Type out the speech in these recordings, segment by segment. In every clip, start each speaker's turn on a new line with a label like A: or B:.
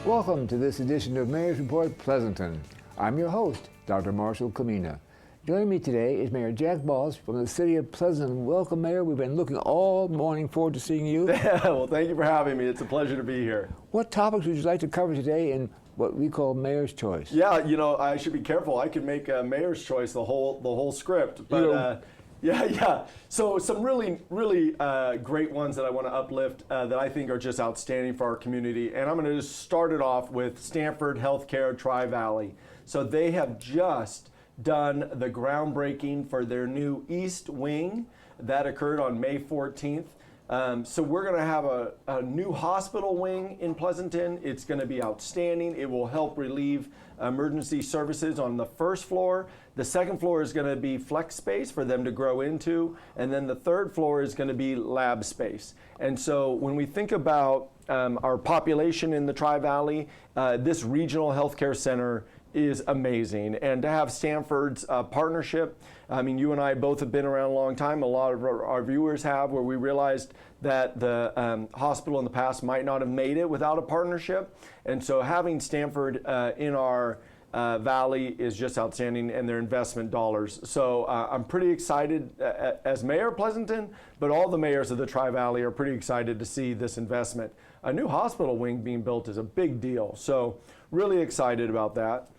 A: Welcome to this edition of Mayor's Report Pleasanton. I'm your host, Dr. Marshall Kamena. Joining me today is Mayor Jack Balch from the city of Pleasanton. Welcome, Mayor. We've been looking all morning forward to seeing you.
B: Well, thank you for having me. It's a pleasure to be here.
A: What topics would you like to cover today in what we call Mayor's Choice?
B: Yeah, you know, I should be careful. I could make a Mayor's Choice the whole script, but yeah. So some really great ones that I want to uplift that I think are just outstanding for our community. And I'm going to just start it off with Stanford Healthcare Tri-Valley. So they have just done the groundbreaking for their new East Wing. That occurred on May 14th. So we're going to have a new hospital wing in Pleasanton. It's going to be outstanding. It will help relieve emergency services on the first floor. The second floor is going to be flex space for them to grow into. And then the third floor is going to be lab space. And so when we think about our population in the Tri-Valley, this regional healthcare center is amazing. And to have Stanford's partnership, I mean, you and I both have been around a long time. A lot of our viewers have, where we realized that the hospital in the past might not have made it without a partnership. And so having Stanford in our valley is just outstanding, and their investment dollars. So I'm pretty excited as Mayor of Pleasanton, but all the mayors of the Tri-Valley are pretty excited to see this investment. A new hospital wing being built is a big deal. So really excited about that.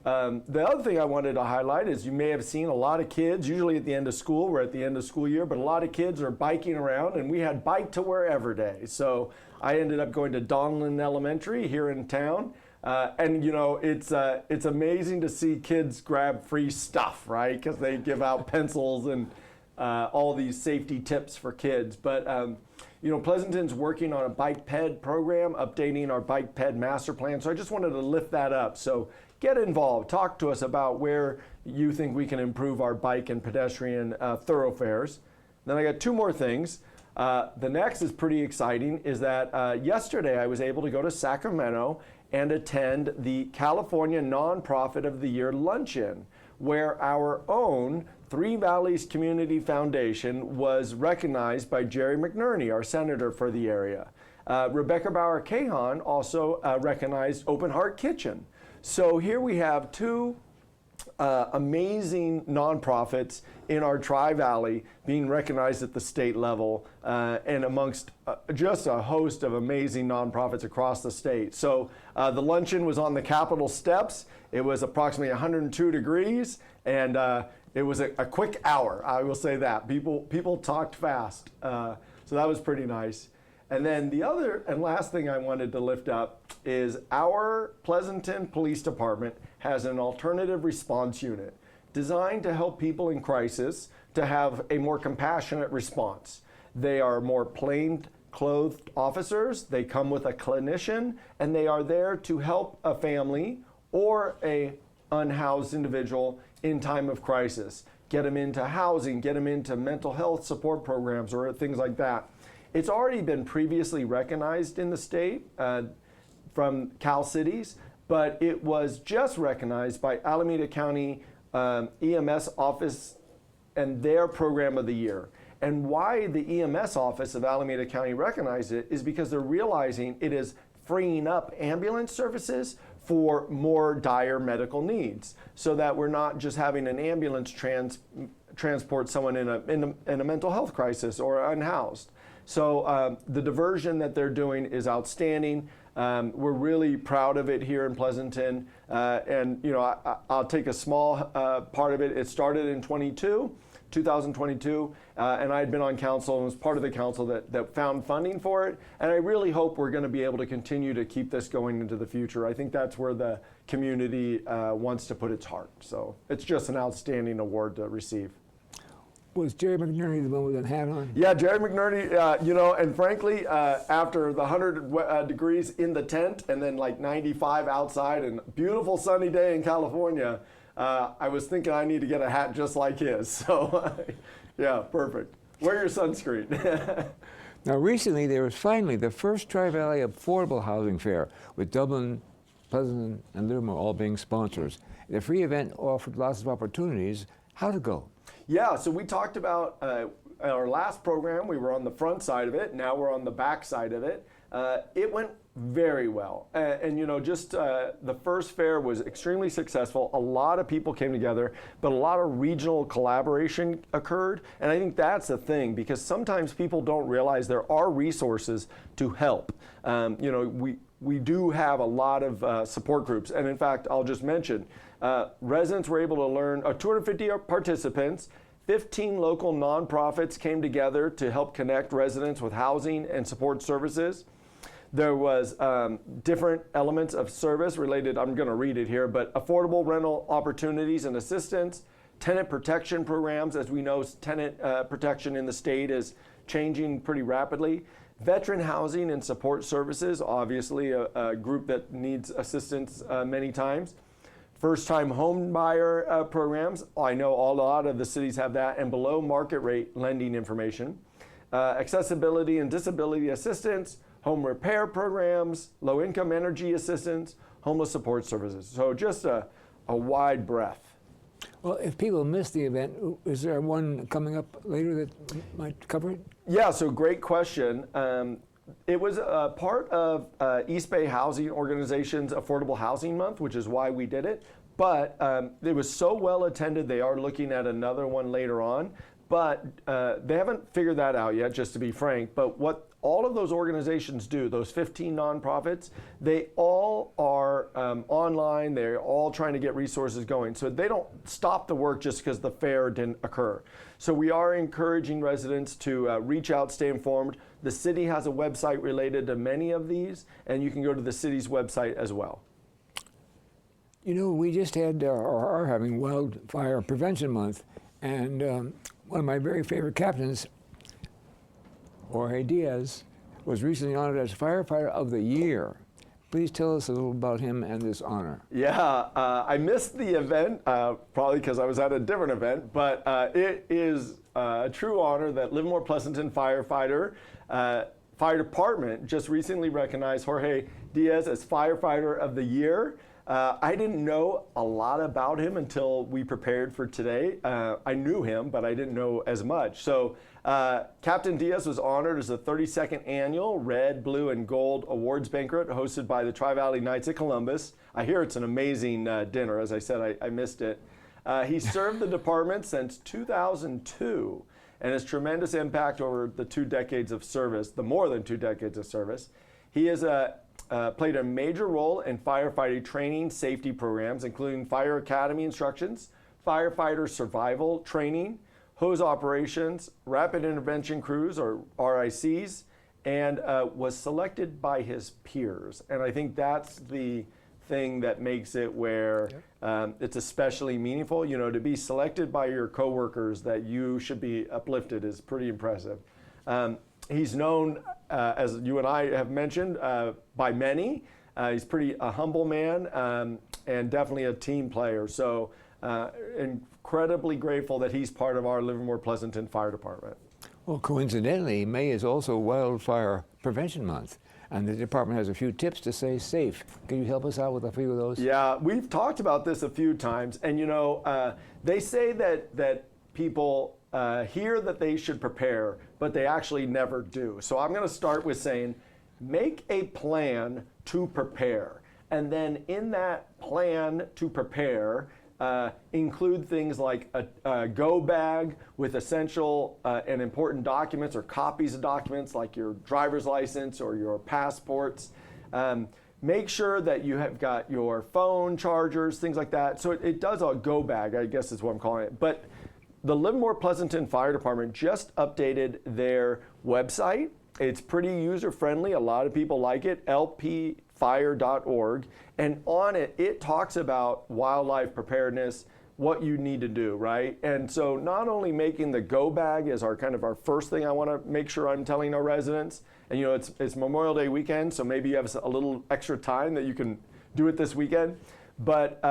B: The other thing I wanted to highlight is you may have seen a lot of kids, usually at the end of school, we're at the end of school year, but a lot of kids are biking around, and we had Bike to Wherever Day. So I ended up going to Donlin Elementary here in town. And you know, it's amazing to see kids grab free stuff, right? Because they give out pencils and all these safety tips for kids. But you know, Pleasanton's working on a bike ped program, updating our bike ped master plan. So I just wanted to lift that up. So get involved. Talk to us about where you think we can improve our bike and pedestrian thoroughfares. Then I got two more things. The next is pretty exciting, is that yesterday I was able to go to Sacramento and attend the California Nonprofit of the Year Luncheon, where our own Three Valleys Community Foundation was recognized by Jerry McNerney, our senator for the area. Rebecca Bauer-Cahan also recognized Open Heart Kitchen. So here we have two amazing nonprofits in our Tri-Valley being recognized at the state level and amongst just a host of amazing nonprofits across the state. So the luncheon was on the Capitol steps. It was approximately 102 degrees, and it was a quick hour, I will say that. People talked fast, so that was pretty nice. And then the other and last thing I wanted to lift up is our Pleasanton Police Department has an alternative response unit designed to help people in crisis to have a more compassionate response. They are more plain-clothed officers, they come with a clinician, and they are there to help a family or a unhoused individual in time of crisis. Get them into housing, get them into mental health support programs or things like that. It's already been previously recognized in the state from Cal Cities, but it was just recognized by Alameda County EMS office and their program of the year. And why the EMS office of Alameda County recognized it is because they're realizing it is freeing up ambulance services for more dire medical needs, so that we're not just having an ambulance transport someone in a mental health crisis or unhoused. So the diversion that they're doing is outstanding. We're really proud of it here in Pleasanton. And you know, I'll take a small part of it. It started in 2022, and I had been on council and was part of the council that found funding for it. And I really hope we're going to be able to continue to keep this going into the future. I think that's where the community wants to put its heart. So it's just an outstanding award to receive.
A: Was Jerry McNerney the one with that hat on?
B: Yeah, Jerry McNerney, you know, and frankly, after the 100 degrees in the tent and then like 95 outside and beautiful sunny day in California, I was thinking I need to get a hat just like his. So, yeah, perfect. Wear your sunscreen.
A: Now, recently there was finally the first Tri-Valley Affordable Housing Fair, with Dublin, Pleasanton, and Livermore all being sponsors. The free event offered lots of opportunities. How to go?
B: Yeah, so we talked about our last program, we were on the front side of it. Now we're on the back side of it. It went very well. And you know, just the first fair was extremely successful. A lot of people came together, but a lot of regional collaboration occurred. And I think that's the thing, because sometimes people don't realize there are resources to help. You know, we do have a lot of support groups. And in fact, I'll just mention, residents were able to learn, 250 participants, 15 local nonprofits came together to help connect residents with housing and support services. There was different elements of service related, I'm going to read it here, but affordable rental opportunities and assistance, tenant protection programs. As we know, tenant protection in the state is changing pretty rapidly. Veteran housing and support services, obviously a group that needs assistance many times. First-time home buyer programs. I know a lot of the cities have that, and below market rate lending information. Accessibility and disability assistance, home repair programs, low-income energy assistance, homeless support services. So just a wide breadth.
A: Well, if people miss the event, is there one coming up later that might cover it?
B: Yeah, so great question. It was a part of East Bay Housing Organization's Affordable Housing Month, which is why we did it. But it was so well attended, they are looking at another one later on. But they haven't figured that out yet, just to be frank. But what all of those organizations do, those 15 nonprofits, they all are online. They're all trying to get resources going. So they don't stop the work just because the fair didn't occur. So we are encouraging residents to reach out, stay informed. The city has a website related to many of these, and you can go to the city's website as well.
A: You know, we just had, or are having, Wildfire Prevention Month, and one of my very favorite captains, Jorge Diaz, was recently honored as Firefighter of the Year. Please tell us a little about him and this honor.
B: Yeah, I missed the event, probably because I was at a different event, but it is a true honor that Livermore Pleasanton Fire Department just recently recognized Jorge Diaz as Firefighter of the Year. I didn't know a lot about him until we prepared for today. I knew him, but I didn't know as much. So Captain Diaz was honored as the 32nd annual Red, Blue, and Gold Awards Banquet hosted by the Tri-Valley Knights of Columbus. I hear it's an amazing dinner. As I said, I missed it. He served the department since 2002 and his tremendous impact over the 2 decades of service, the more than 2 decades of service. He is played a major role in firefighting training safety programs, including fire academy instructions, firefighter survival training, hose operations, rapid intervention crews, or RICs, and was selected by his peers. And I think that's the thing that makes it where it's especially meaningful. You know, to be selected by your coworkers that you should be uplifted is pretty impressive. He's known, as you and I have mentioned, by many. He's a humble man and definitely a team player. So incredibly grateful that he's part of our Livermore Pleasanton Fire Department.
A: Well, coincidentally, May is also Wildfire Prevention Month, and the department has a few tips to stay safe. Can you help us out with a few of those?
B: Yeah, we've talked about this a few times, and you know, they say that people hear that they should prepare, but they actually never do. So I'm going to start with saying, make a plan to prepare. And then in that plan to prepare, include things like a go bag with essential and important documents or copies of documents like your driver's license or your passports. Make sure that you have got your phone chargers, things like that. So it does a go bag, I guess is what I'm calling it. But the Livermore Pleasanton Fire Department just updated their website. It's pretty user-friendly. A lot of people like it, lpfire.org. And on it, it talks about wildlife preparedness, what you need to do, right? And so not only making the go bag is our first thing I want to make sure I'm telling our residents. And you know, it's Memorial Day weekend, so maybe you have a little extra time that you can do it this weekend. But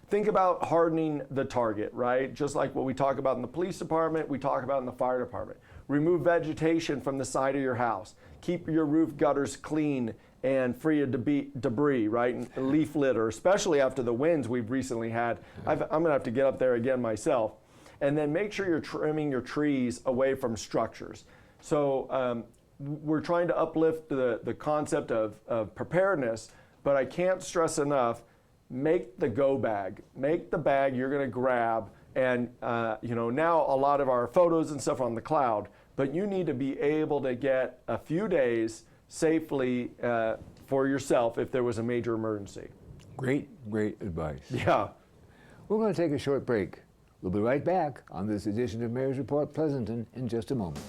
B: think about hardening the target, right? Just like what we talk about in the police department, we talk about in the fire department. Remove vegetation from the side of your house. Keep your roof gutters clean and free of debris, right? And leaf litter, especially after the winds we've recently had. I'm gonna have to get up there again myself. and then make sure you're trimming your trees away from structures. So we're trying to uplift the concept of preparedness, but I can't stress enough, make the go bag. Make the bag you're going to grab. And now a lot of our photos and stuff are on the cloud, but you need to be able to get a few days safely for yourself if there was a major emergency.
A: Great advice.
B: Yeah.
A: We're going to take a short break. We'll be right back on this edition of Mayor's Report Pleasanton in just a moment.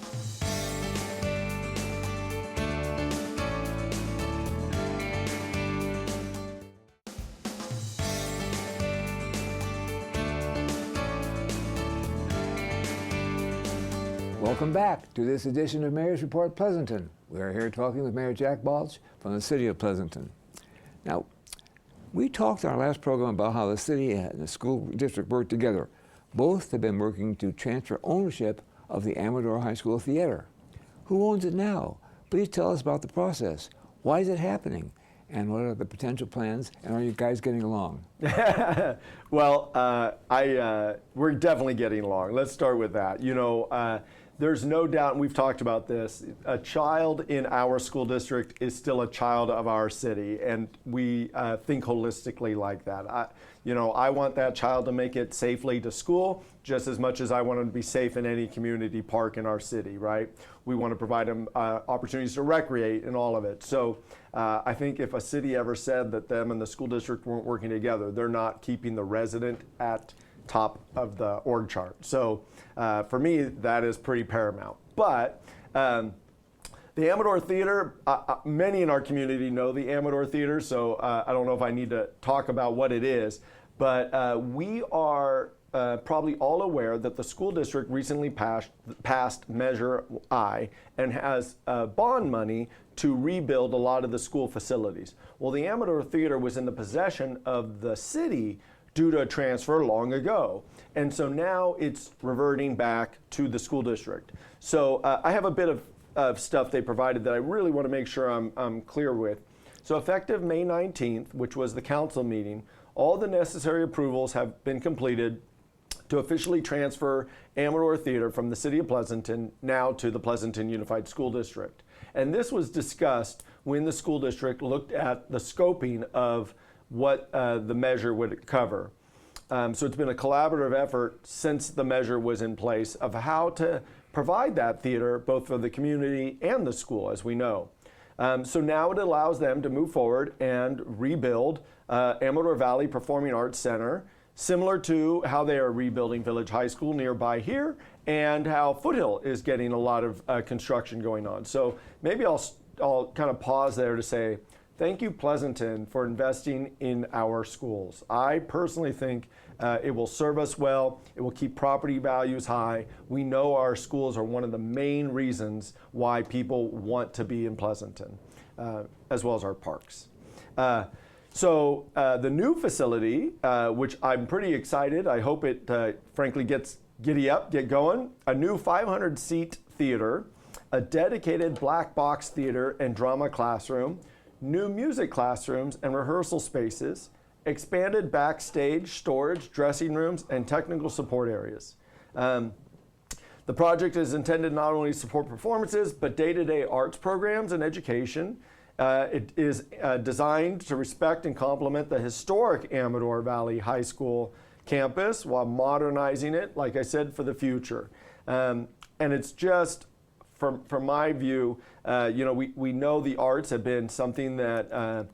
A: Welcome back to this edition of Mayor's Report Pleasanton. We are here talking with Mayor Jack Balch from the city of Pleasanton. Now, we talked in our last program about how the city and the school district work together. Both have been working to transfer ownership of the Amador High School Theater. Who owns it now? Please tell us about the process. Why is it happening? And what are the potential plans? And are you guys getting along?
B: Well, we're definitely getting along. Let's start with that. There's no doubt, and we've talked about this, a child in our school district is still a child of our city, and we think holistically like that. I want that child to make it safely to school just as much as I want them to be safe in any community park in our city, right? We want to provide them opportunities to recreate and all of it. So I think if a city ever said that them and the school district weren't working together, they're not keeping the resident at top of the org chart. So for me, that is pretty paramount. But the Amador Theater, many in our community know the Amador Theater, so I don't know if I need to talk about what it is, but we are probably all aware that the school district recently passed Measure I and has bond money to rebuild a lot of the school facilities. Well, the Amador Theater was in the possession of the city due to a transfer long ago. And so now it's reverting back to the school district. So I have a bit of stuff they provided that I really want to make sure I'm clear with. So effective May 19th, which was the council meeting, all the necessary approvals have been completed to officially transfer Amador Theater from the city of Pleasanton now to the Pleasanton Unified School District. And this was discussed when the school district looked at the scoping of what the measure would cover. So it's been a collaborative effort since the measure was in place of how to provide that theater both for the community and the school, as we know. So now it allows them to move forward and rebuild Amador Valley Performing Arts Center, similar to how they are rebuilding Village High School nearby here and how Foothill is getting a lot of construction going on. So maybe I'll kind of pause there to say, thank you, Pleasanton, for investing in our schools. I personally think it will serve us well. It will keep property values high. We know our schools are one of the main reasons why people want to be in Pleasanton, as well as our parks. So the new facility, which I'm pretty excited, I hope it frankly gets get going, a new 500-seat theater, a dedicated black box theater and drama classroom, new music classrooms and rehearsal spaces, expanded backstage storage, dressing rooms, and technical support areas. The project is intended not only to support performances, but day-to-day arts programs and education. It is designed to respect and complement the historic Amador Valley High School campus while modernizing it, like I said, for the future. And it's just, from my view, we know the arts have been something that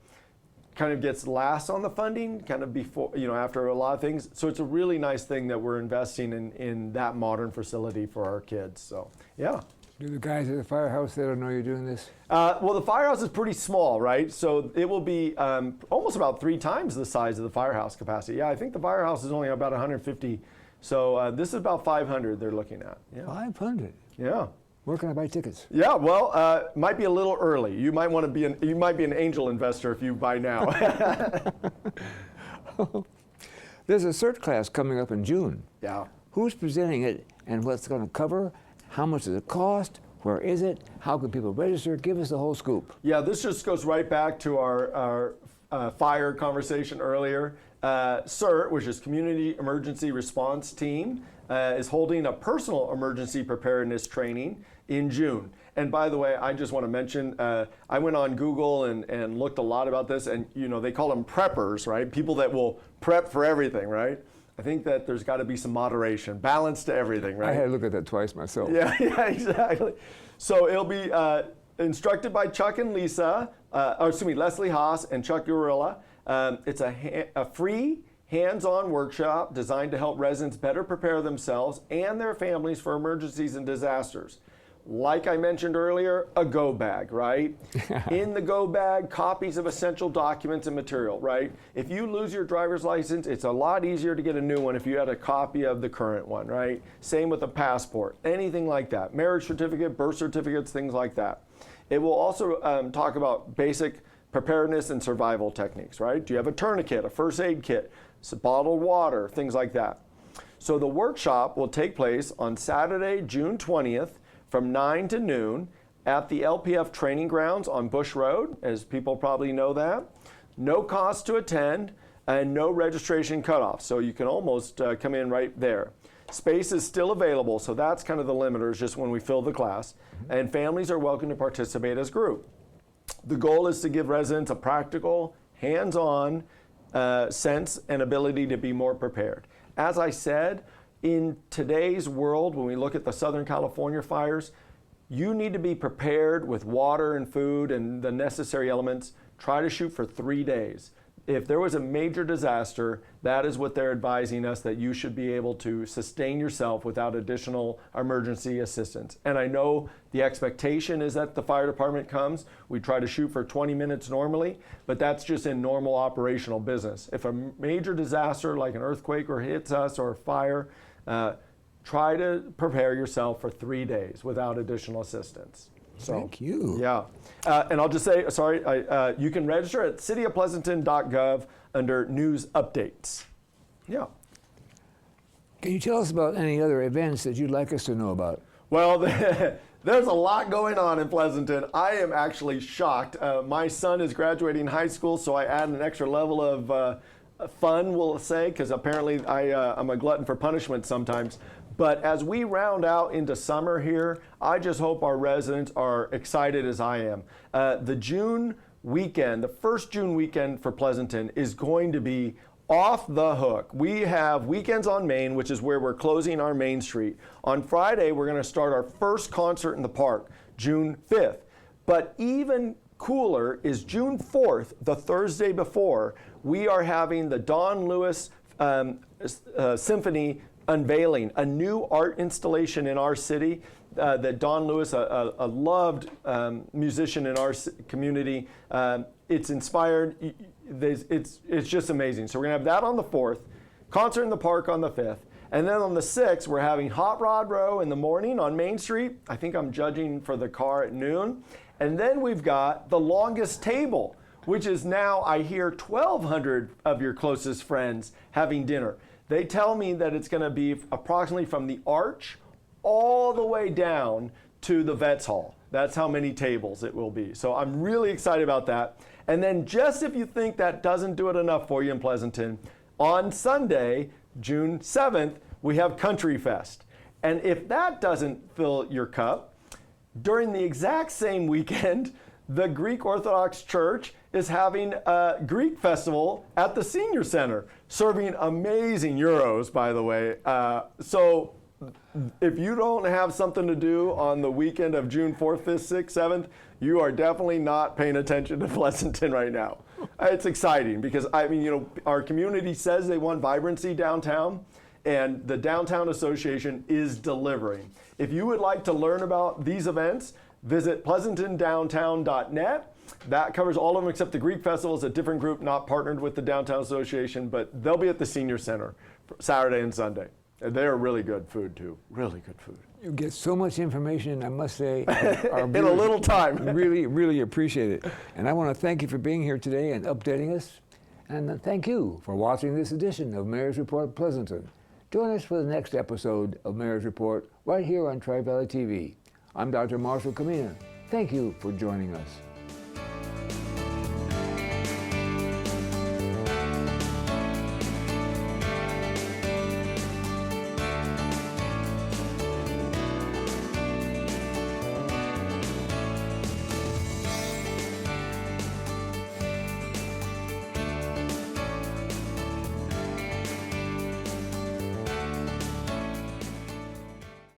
B: kind of gets last on the funding, kind of before, after a lot of things. So it's a really nice thing that we're investing in that modern facility for our kids. So, yeah.
A: Do the guys at the firehouse there know you're doing this?
B: Well, the firehouse is pretty small, right? So it will be almost about 3 times the size of the firehouse capacity. Yeah, I think the firehouse is only about 150. So this is about 500 they're looking at. Yeah.
A: 500?
B: Yeah.
A: Where can I buy tickets?
B: Yeah, well, might be a little early. You might want to be you might be an angel investor if you buy now.
A: There's a CERT class coming up in June.
B: Yeah.
A: Who's presenting it and what's it going to cover? How much does it cost? Where is it? How can people register? Give us the whole scoop.
B: Yeah, this just goes right back to our fire conversation earlier. CERT, which is Community Emergency Response Team, is holding a personal emergency preparedness training in June. And by the way, I just want to mention, I went on Google and looked a lot about this, and they call them preppers, right? People that will prep for everything, right? I think that there's got to be some moderation, balance to everything, right?
A: I had to look at that twice myself.
B: Yeah, exactly. So it'll be instructed by Chuck and Lisa, Leslie Haas and Chuck Urilla. It's a free hands-on workshop designed to help residents better prepare themselves and their families for emergencies and disasters. Like I mentioned earlier, a go bag, right? In the go bag, copies of essential documents and material, right? If you lose your driver's license, it's a lot easier to get a new one if you had a copy of the current one, right? Same with a passport, anything like that. Marriage certificate, birth certificates, things like that. It will also talk about basic preparedness and survival techniques, right? Do you have a tourniquet, a first aid kit, some bottled water, things like that. So the workshop will take place on Saturday, June 20th, from 9 to noon at the LPF training grounds on Bush Road, as people probably know that. No cost to attend and no registration cutoff, so you can almost come in right there. Space is still available, so that's kind of the limiter, is just when we fill the class, and families are welcome to participate as a group. The goal is to give residents a practical, hands-on sense and ability to be more prepared. As I said, in today's world, when we look at the Southern California fires, you need to be prepared with water and food and the necessary elements. Try to shoot for 3 days. If there was a major disaster, that is what they're advising us, that you should be able to sustain yourself without additional emergency assistance. And I know the expectation is that the fire department comes. We try to shoot for 20 minutes normally, but that's just in normal operational business. If a major disaster like an earthquake or hits us or a fire, try to prepare yourself for 3 days without additional assistance. So,
A: thank you.
B: Yeah. And I'll just say, you can register at cityofpleasanton.gov under news updates. Yeah.
A: Can you tell us about any other events that you'd like us to know about?
B: Well, there's a lot going on in Pleasanton. I am actually shocked. My son is graduating high school, so I add an extra level of fun, we'll say, because apparently I'm a glutton for punishment sometimes. But as we round out into summer here, I just hope our residents are excited as I am. The June weekend, the first June weekend for Pleasanton is going to be off the hook. We have Weekends on Main, which is where we're closing our Main Street. On Friday, we're going to start our first concert in the park, June 5th. But even cooler is June 4th, the Thursday before, we are having the Don Lewis Symphony unveiling, a new art installation in our city that Don Lewis, a loved musician in our community, it's inspired, it's just amazing. So we're gonna have that on the 4th, concert in the park on the 5th, and then on the 6th, we're having Hot Rod Row in the morning on Main Street. I think I'm judging for the car at noon. And then we've got the Longest Table, which is now, I hear, 1,200 of your closest friends having dinner. They tell me that it's going to be approximately from the Arch all the way down to the Vets Hall. That's how many tables it will be. So I'm really excited about that. And then just if you think that doesn't do it enough for you in Pleasanton, on Sunday, June 7th, we have Country Fest. And if that doesn't fill your cup, during the exact same weekend, the Greek Orthodox Church is having a Greek festival at the Senior Center, serving amazing gyros, by the way. So if you don't have something to do on the weekend of June 4th, 5th, 6th, 7th, you are definitely not paying attention to Pleasanton right now. It's exciting because, I mean, our community says they want vibrancy downtown, and the Downtown Association is delivering. If you would like to learn about these events, visit pleasantondowntown.net. That covers all of them except the Greek Festival is a different group, not partnered with the Downtown Association, but they'll be at the Senior Center Saturday and Sunday. And they're really good food too, really good food.
A: You get so much information, I must say. Our
B: in a little time.
A: really, really appreciate it. And I want to thank you for being here today and updating us. And thank you for watching this edition of Mayor's Report Pleasanton. Join us for the next episode of Mayor's Report right here on Tri-Valley TV. I'm Dr. Marshall Kamena. Thank you for joining us.